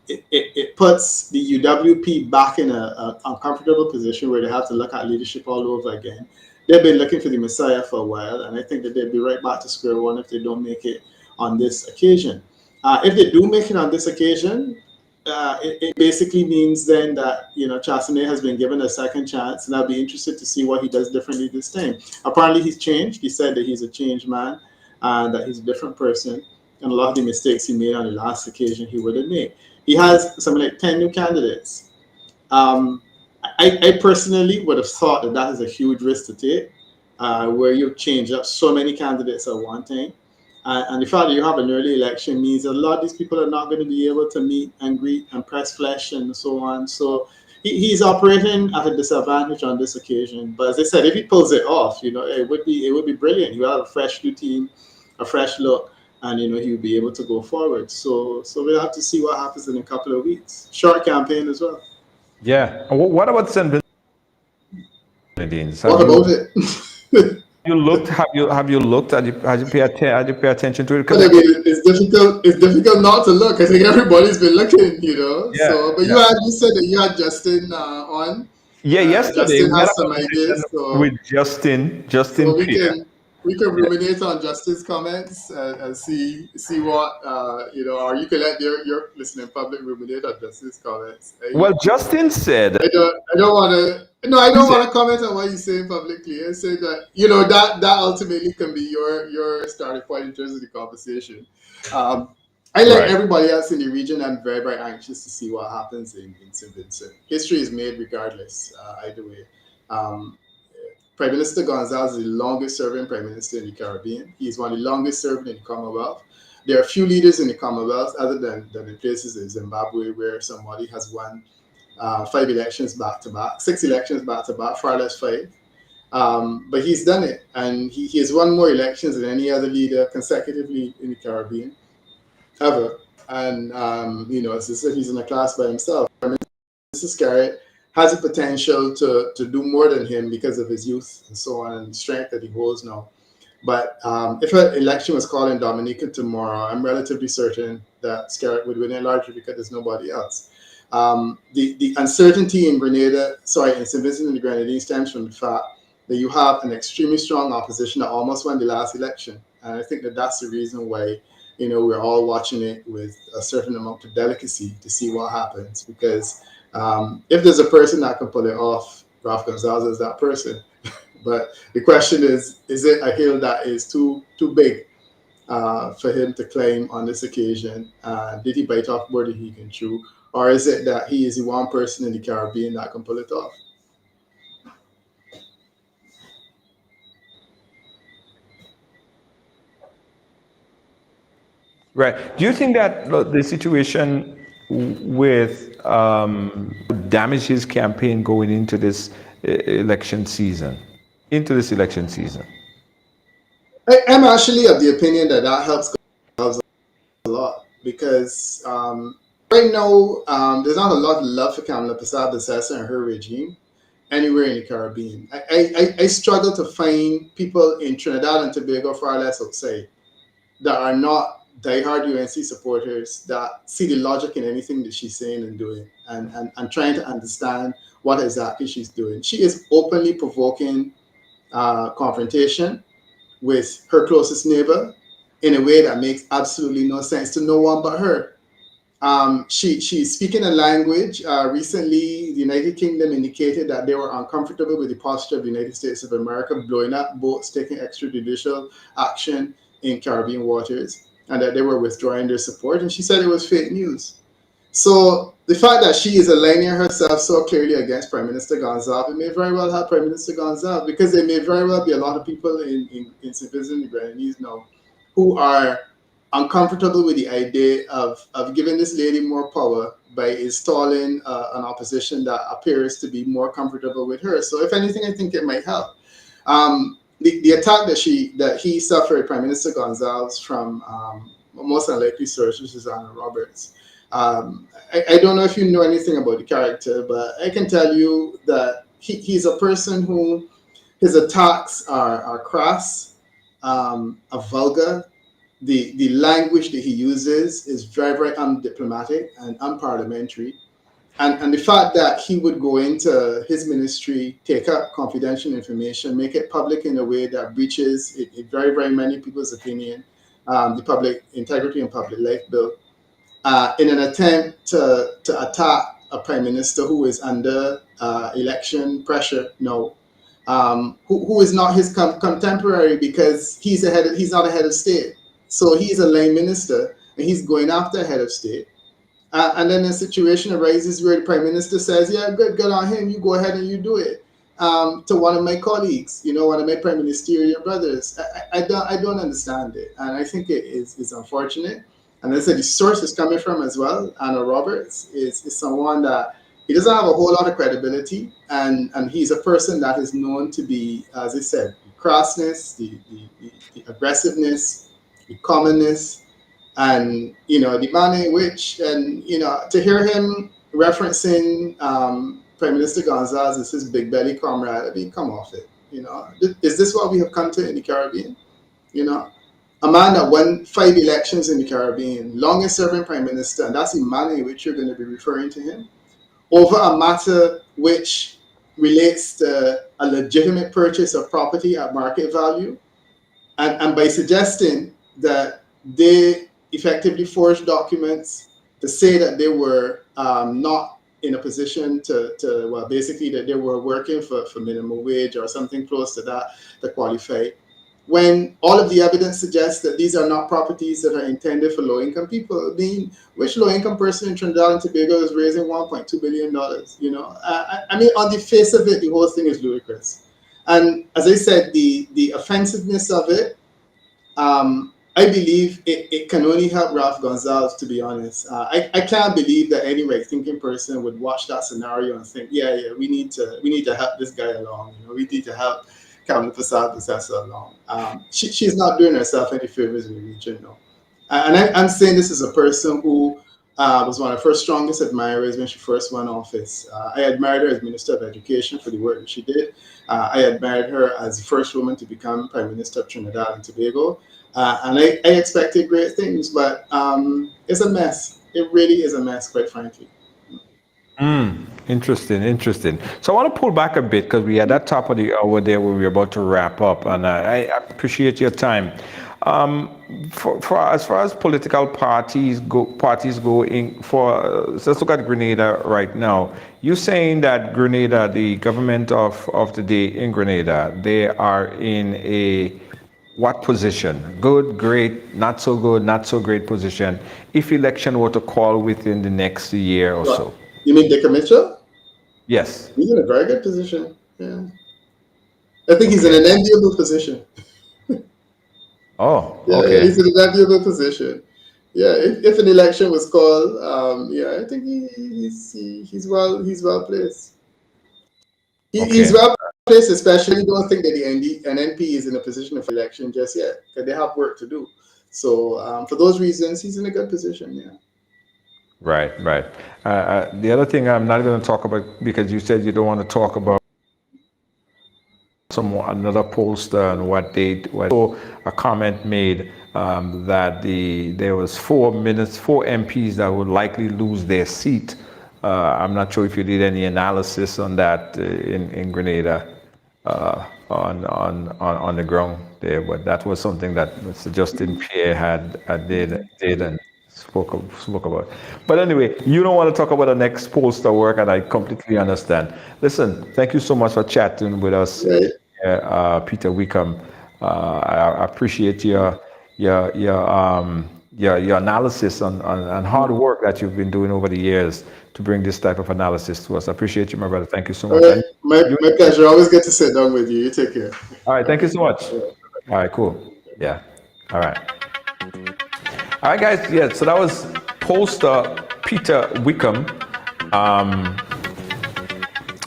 It puts the UWP back in a uncomfortable position where they have to look at leadership all over again. They've been looking for the Messiah for a while, and I think that they'll be right back to square one if they don't make it on this occasion. If they do make it on this occasion, it basically means then that Chassanet has been given a second chance, and I'll be interested to see what he does differently this time. Apparently, he's changed. He said that he's a changed man and that he's a different person, and a lot of the mistakes he made on the last occasion he would have made. He has something like 10 new candidates. I personally would have thought that that is a huge risk to take, where you change up so many candidates at one time. And the fact that you have an early election means a lot of these people are not going to be able to meet and greet and press flesh and so on. So he's operating at a disadvantage on this occasion. But as I said, if he pulls it off, it would be brilliant. You have a fresh new team, a fresh look, and he would be able to go forward. So we'll have to see what happens in a couple of weeks. Short campaign as well. Yeah. What about St. Vincent? What about it? You looked? Have you looked? Have you pay attention to it? But I mean, it's difficult. It's difficult not to look. I think everybody's been looking, Yeah, So, but you said that you had Justin on. Yeah, yesterday Justin we had has a some conversation ideas, so with Justin so Peter. we can ruminate on Justin's comments and see what or you can let your listening public ruminate on Justin's comments. Well, Justin said, I don't want to. No, I don't want to comment on what you say publicly. I say that that ultimately can be your starting point in terms of the conversation. I like Right. everybody else in the region. I'm very very anxious to see what happens in St. Vincent. History is made regardless. Either way. Um, Prime Minister Gonzalez is the longest serving Prime Minister in the Caribbean. He's one of the longest serving in the Commonwealth. There are few leaders in the Commonwealth other than in places in Zimbabwe where somebody has won 5 elections back to back, 6 elections back to back, far less 5. But he's done it, and he has won more elections than any other leader consecutively in the Caribbean ever. And as I said, he's in a class by himself. Mrs. Scarrett has the potential to do more than him because of his youth and so on and the strength that he holds now. But if an election was called in Dominica tomorrow, I'm relatively certain that Scarrett would win it largely because there's nobody else. The uncertainty in Grenada, in St. Vincent and the Grenadines stems from the fact that you have an extremely strong opposition that almost won the last election. And I think that that's the reason why, we're all watching it with a certain amount of delicacy to see what happens. Because if there's a person that can pull it off, Ralph Gonzalez is that person. But the question is it a hill that is too big for him to climb on this occasion? Did he bite off more than he can chew? Or is it that he is the one person in the Caribbean that can pull it off? right. Do you think that the situation with would damage his campaign going into this election season? I'm actually of the opinion that helps a lot because right now there's not a lot of love for Kamala Persad-Bissessar and her regime anywhere in the Caribbean. I struggle to find people in Trinidad and Tobago, far less outside, that are not diehard UNC supporters that see the logic in anything that she's saying and doing and trying to understand what exactly she's doing. She is openly provoking confrontation with her closest neighbor in a way that makes absolutely no sense to no one but her. She's speaking a language. Recently, the United Kingdom indicated that they were uncomfortable with the posture of the United States of America blowing up boats, taking extrajudicial action in Caribbean waters, and that they were withdrawing their support. And she said it was fake news. So the fact that she is aligning herself so clearly against Prime Minister Gonzalez, it may very well have Prime Minister Gonzalez, because there may very well be a lot of people in St. Vincent and the Grenadines now who are uncomfortable with the idea of giving this lady more power by installing an opposition that appears to be more comfortable with her. So if anything, I think it might help. The attack that he suffered, Prime Minister Gonzalez, from most unlikely source, which is Anna Roberts. I don't know if you know anything about the character, but I can tell you that he's a person who his attacks are crass, are vulgar. The language that he uses is very, very undiplomatic and unparliamentary. And the fact that he would go into his ministry, take up confidential information, make it public in a way that breaches, in very, very many people's opinion, the Public Integrity and Public Life Bill, in an attempt to attack a prime minister who is under election pressure now, who is not his contemporary because he's not a head of state. So he's a lay minister and he's going after a head of state. And then a situation arises where the prime minister says, yeah, good on him, you go ahead and you do it. To one of my colleagues, one of my prime ministerial brothers. I don't understand it. And I think it is unfortunate. And as I said, the source is coming from as well, Anna Roberts, is someone that he doesn't have a whole lot of credibility. And he's a person that is known to be, as I said, the crassness, the aggressiveness, the commonness, and the manner in which, and to hear him referencing Prime Minister Gonzalez as his big belly comrade, I mean, come off it. Is this what we have come to in the Caribbean? A man that won 5 elections in the Caribbean, longest serving prime minister, and that's the manner in which you're going to be referring to him over a matter which relates to a legitimate purchase of property at market value, and by suggesting that they effectively forged documents to say that they were not in a position well, basically that they were working for minimum wage or something close to that to qualify, when all of the evidence suggests that these are not properties that are intended for low-income people. I mean, which low-income person in Trinidad and Tobago is raising $1.2 billion? I mean, on the face of it, the whole thing is ludicrous. And as I said, the offensiveness of it, I believe it can only help Ralph Gonzalez, to be honest. I can't believe that any right-thinking person would watch that scenario and think, yeah, we need to help this guy along. We need to help Kamala Prasad along. She's not doing herself any favors in the region, no. And I'm saying this is a person who was one of her strongest admirers when she first won office. I admired her as Minister of Education for the work that she did. I admired her as the first woman to become Prime Minister of Trinidad and Tobago. And I expected great things, but it's a mess. It really is a mess, quite frankly. Interesting. So I want to pull back a bit because we are at that top of the hour there where we're about to wrap up, and I appreciate your time. For as far as political parties go in for, let's look at Grenada right now. You're saying that Grenada, the government of the day in Grenada, they are in a what position? Good, great, not so good, not so great position if election were to call within the next year or so? You mean Dick Mitchell? Yes. He's in a very good position. Yeah. I think he's in an enviable position. Oh, yeah, okay. He's in an enviable position. Yeah, if an election was called, I think he's well placed. He's well placed, especially don't think that an NP is in a position of election just yet, because they have work to do. So for those reasons, he's in a good position. Yeah. Right. The other thing I'm not going to talk about, because you said you don't want to talk about another pollster and what a comment made that there was 4 MPs that would likely lose their seat. I'm not sure if you did any analysis on that in Grenada on the ground there, but that was something that Mr. Justin Pierre did and spoke about. But anyway, you don't want to talk about the next pollster work, and I completely understand. Listen, thank you so much for chatting with us, Peter Wickham. I appreciate your analysis on hard work that you've been doing over the years to bring this type of analysis to us. I appreciate you, my brother. Thank you so much. My pleasure. Always good to sit down with you. You take care. All right. Thank you so much. All right. Cool. Yeah. All right. All right, guys. Yeah. So that was pollster Peter Wickham.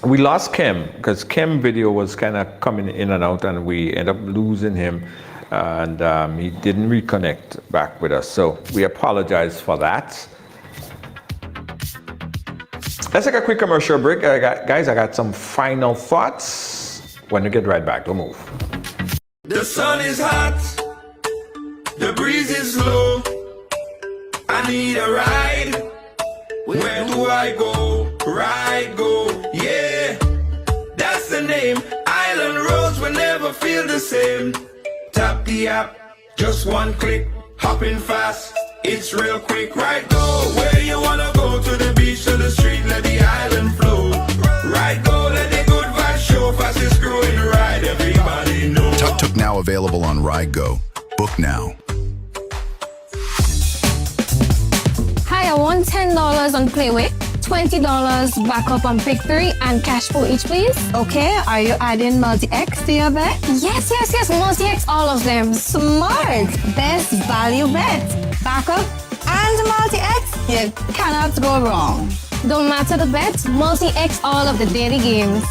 We lost Kem because Kem video was kind of coming in and out, and we ended up losing him, and he didn't reconnect back with us. So we apologize for that. Let's take a quick commercial break. Guys, I got some final thoughts. When we get right back, don't move. The sun is hot, the breeze is low. I need a ride. Where do I go? Ride go, yeah. That's the name. Island roads will never feel the same. Tap the app, just one click, hopping fast. It's real quick. Ride go, where you wanna go, to the beach, to the street, let the island flow. Ride go, let the good vibes show. Fastest growing ride, everybody know. Tuk Tuk now available on Ride Go. Book now. Hi, I want $10 on Playway, $20 backup on Pick 3, and cash for each, please. Okay, are you adding multi-X to your bet? Yes, multi-X, all of them. Smart! Best value bet. Backup and multi-X, you cannot go wrong. Don't matter the bet, multi-X all of the daily games.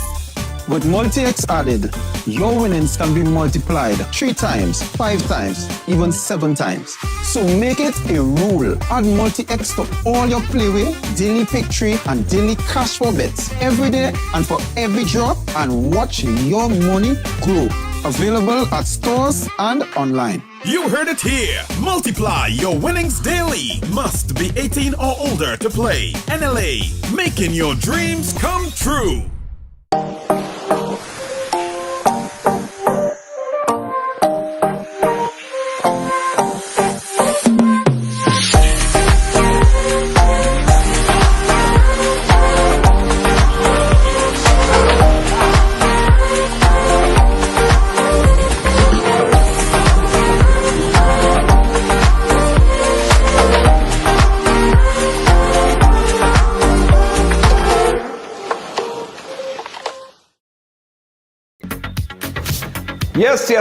With multi-X added, your winnings can be multiplied 3 times, 5 times, even 7 times. So make it a rule. Add multi-X to all your Playway, daily pick 3, and daily cash for bets every day and for every drop, and watch your money grow. Available at stores and online. You heard it here. Multiply your winnings daily. Must be 18 or older to play. NLA, making your dreams come true.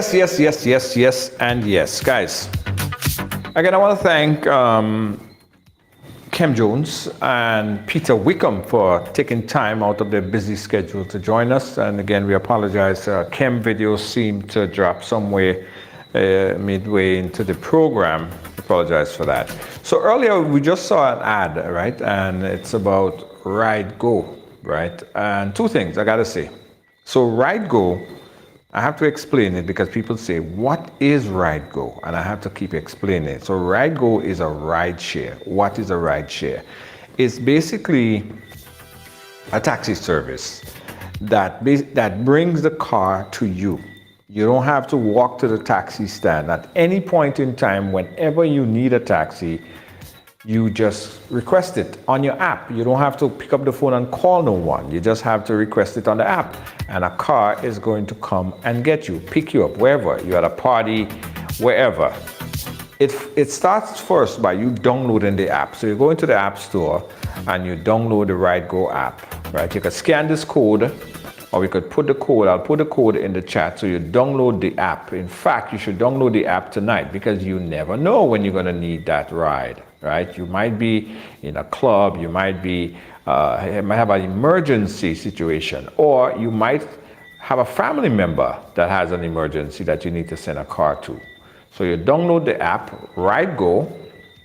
Yes, and yes. Guys, again, I want to thank Kem Jones and Peter Wickham for taking time out of their busy schedule to join us. And again, we apologize. Kem videos seem to drop somewhere midway into the program. Apologize for that. So earlier, we just saw an ad, right? And it's about Ride Go, right? And 2 things I got to say. So Ride Go, I have to explain it because people say, what is Ride Go? And I have to keep explaining it. So Ride Go is a ride share. What is a ride share? It's basically a taxi service that brings the car to you. You don't have to walk to the taxi stand. At any point in time, whenever you need a taxi, you just request it on your app. You don't have to pick up the phone and call no one. You just have to request it on the app, and a car is going to come and get you, pick you up wherever. You're at a party, wherever. It starts first by you downloading the app. So you go into the app store and you download the Ride Go app, right? You can scan this code, or we could put the code. I'll put the code in the chat. So you download the app. In fact, you should download the app tonight, because you never know when you're going to need that ride, right? You might be in a club, you might be, you might have an emergency situation, or you might have a family member that has an emergency that you need to send a car to. So you download the app, Ride Go,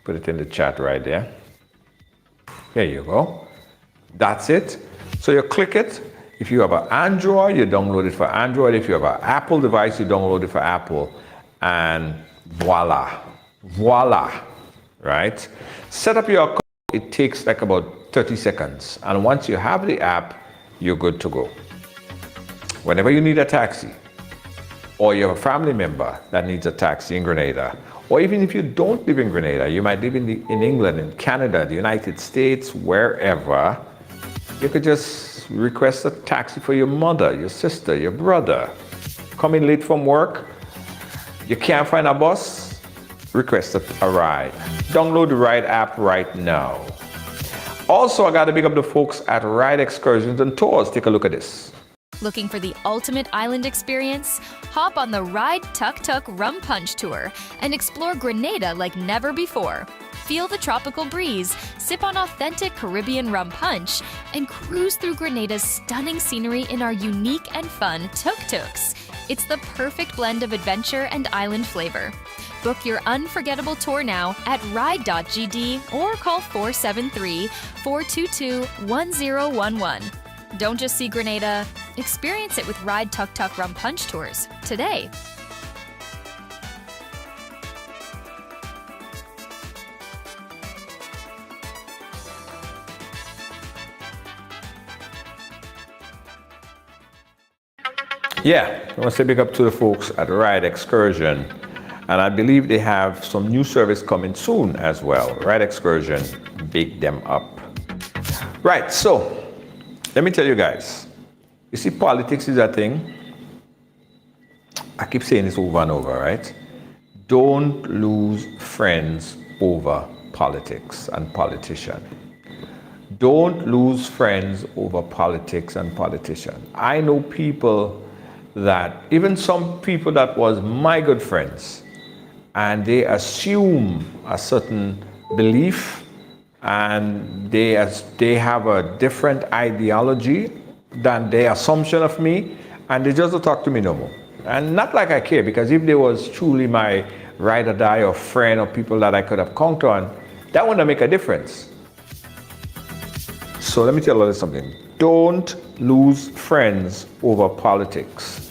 put it in the chat right there. There you go. That's it. So you click it. If you have an Android, you download it for Android. If you have an Apple device, you download it for Apple. And voila, right? Set up your account. It takes like about 30 seconds. And once you have the app, you're good to go. Whenever you need a taxi, or you have a family member that needs a taxi in Grenada, or even if you don't live in Grenada, you might live in England, in Canada, the United States, wherever, you could just request a taxi for your mother, your sister, your brother. Coming late from work, you can't find a bus, request a ride. Download the Ride app right now. Also, I got to pick up the folks at Ride Excursions and Tours. Take a look at this. Looking for the ultimate island experience? Hop on the Ride Tuk Tuk Rum Punch Tour and explore Grenada like never before. Feel the tropical breeze, sip on authentic Caribbean rum punch, and cruise through Grenada's stunning scenery in our unique and fun tuk-tuks. It's the perfect blend of adventure and island flavor. Book your unforgettable tour now at ride.gd or call 473-422-1011. Don't just see Grenada, experience it with Ride Tuk Tuk Rum Punch Tours today. Yeah, I want to say big up to the folks at Ride Excursion. And I believe they have some new service coming soon as well. Ride Excursion, big them up. Right, so let me tell you guys. You see, politics is a thing. I keep saying this over and over, right? Don't lose friends over politics and politicians. Don't lose friends over politics and politicians. I know people that, even some people that was my good friends, and they assume a certain belief and they have a different ideology than their assumption of me, and they just don't talk to me no more. And not like I care, because if they was truly my ride or die or friend or people that I could have counted on, that wouldn't make a difference. So let me tell you something. Don't lose friends over politics.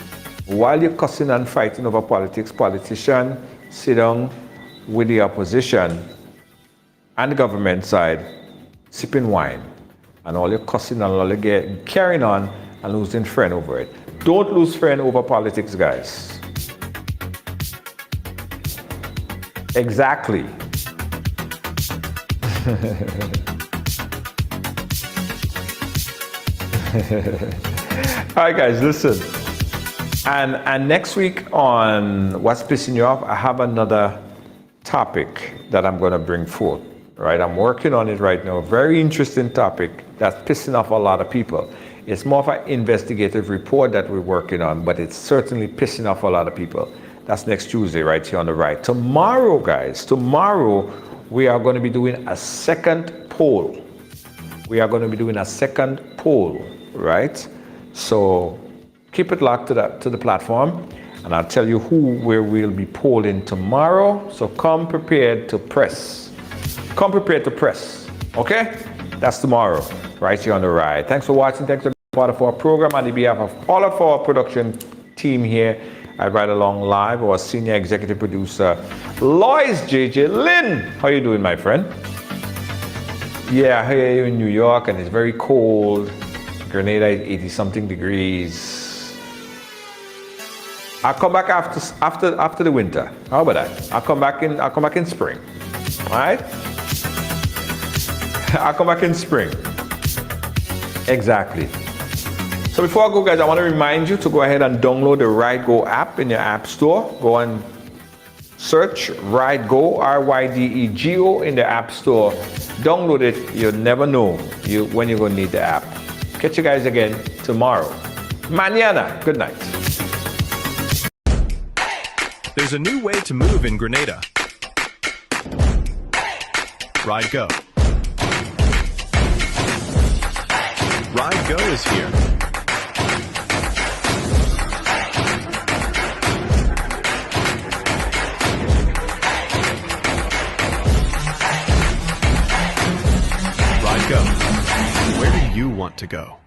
While you're cussing and fighting over politics, politician, sit down with the opposition and the government side, sipping wine, and all your cussing and all your carrying on and losing friend over it. Don't lose friend over politics, guys. Exactly. All right, guys, listen. And next week on What's Pissing You Off, I have another topic that I'm going to bring forth, right? I'm working on it right now. Very interesting topic that's pissing off a lot of people. It's more of an investigative report that we're working on, but it's certainly pissing off a lot of people. That's next Tuesday, right here on the right. Tomorrow, guys, we are going to be doing a second poll. We are going to be doing a second poll, right? So keep it locked to the platform, and I'll tell you where we'll be polling tomorrow. So come prepared to press. Come prepared to press, okay? That's tomorrow, right here on the ride. Thanks for watching. Thanks for being part of our program. On behalf of all of our production team here at Ride Along Live, our senior executive producer, Lois JJ Lynn. How you doing, my friend? Yeah, here you're in New York, and it's very cold. Grenada is 80-something degrees. I'll come back after the winter. How about that? I'll come back in spring. All right? I'll come back in spring. Exactly. So before I go, guys, I want to remind you to go ahead and download the Ride Go app in your app store. Go and search Ride Go, RYDEGO, in the app store. Download it. You'll never know when you're going to need the app. Catch you guys again tomorrow. Mañana. Good night. There's a new way to move in Grenada. Ride Go. Ride Go is here. Ride Go. Where do you want to go?